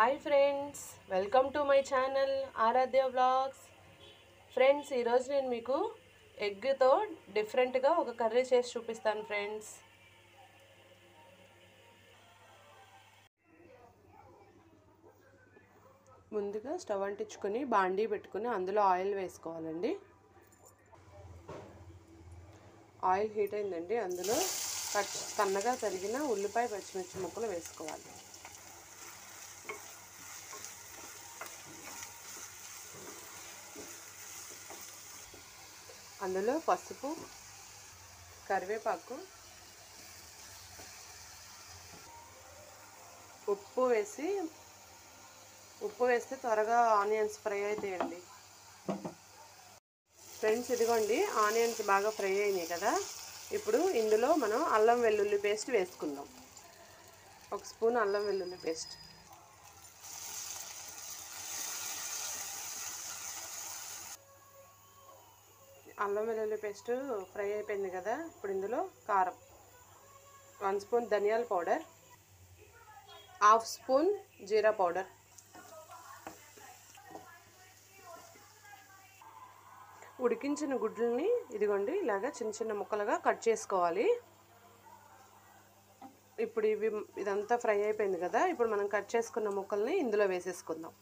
Hi friends, welcome to my channel Aaradhya vlogs. Friends, ఈరోజు నేను మీకు ఎగ్తో డిఫరెంట్గా ఒక కర్రీ చేసి చూపిస్తాను ఫ్రెండ్స్. ముందుగా స్టవ్ అంటించుకొని బాండీ పెట్టుకుని అందులో ఆయిల్ వేసుకోవాలండి. ఆయిల్ హీట్ అయిందండి. అందులో సన్నగా తరిగిన ఉల్లిపాయ పచ్చిమిర్చి ముక్కలు వేసుకోవాలి. అందులో పసుపు, కరివేపాకు, ఉప్పు వేస్తే త్వరగా ఆనియన్స్ ఫ్రై అవుతాయండి. ఫ్రెండ్స్, ఇదిగోండి ఆనియన్స్ బాగా ఫ్రై అయినాయి కదా. ఇప్పుడు ఇందులో మనం అల్లం వెల్లుల్లి పేస్ట్ వేసుకుందాం. 1 స్పూన్ అల్లం వెల్లుల్లి పేస్ట్. అల్లం వెల్లుల్లి పేస్ట్ ఫ్రై అయిపోయింది కదా. ఇప్పుడు ఇందులో కారం, 1 స్పూన్ ధనియాల పౌడర్, 1/2 స్పూన్ జీరా పౌడర్, ఉడికించిన గుడ్లని ఇదిగోండి ఇలాగా చిన్న చిన్న ముక్కలుగా కట్ చేసుకోవాలి. ఇప్పుడు ఇదంతా ఫ్రై అయిపోయింది కదా. ఇప్పుడు మనం కట్ చేసుకున్న ముక్కల్ని ఇందులో వేసేసుకుందాం.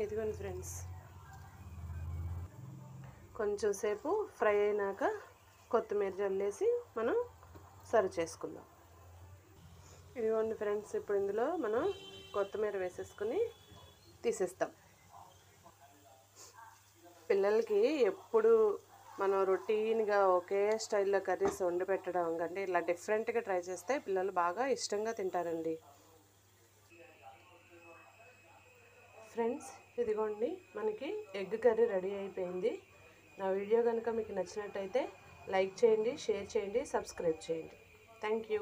ఇదిగోండి ఫ్రెండ్స్, కొంచెం సేపు ఫ్రై అయినాక కొత్తిమీర జల్లేసి మనం సర్వ్ చేసుకుందాం. ఇదిగోండి ఫ్రెండ్స్, ఇప్పుడు ఇందులో మనం కొత్తిమీర వేసేసుకుని తీసేస్తాం. పిల్లలకి ఎప్పుడు మనం రొటీన్గా ఒకే స్టైల్లో కర్రీస్ వండి పెట్టడం కంటే ఇలా డిఫరెంట్గా ట్రై చేస్తే పిల్లలు బాగా ఇష్టంగా తింటారండి. ఫ్రెండ్స్, ఇదిగోండి మనకి ఎగ్ కర్రీ రెడీ అయిపోయింది. నా వీడియో కనుక మీకు నచ్చినట్టయితే లైక్ చేయండి, షేర్ చేయండి, సబ్స్క్రైబ్ చేయండి. Thank you.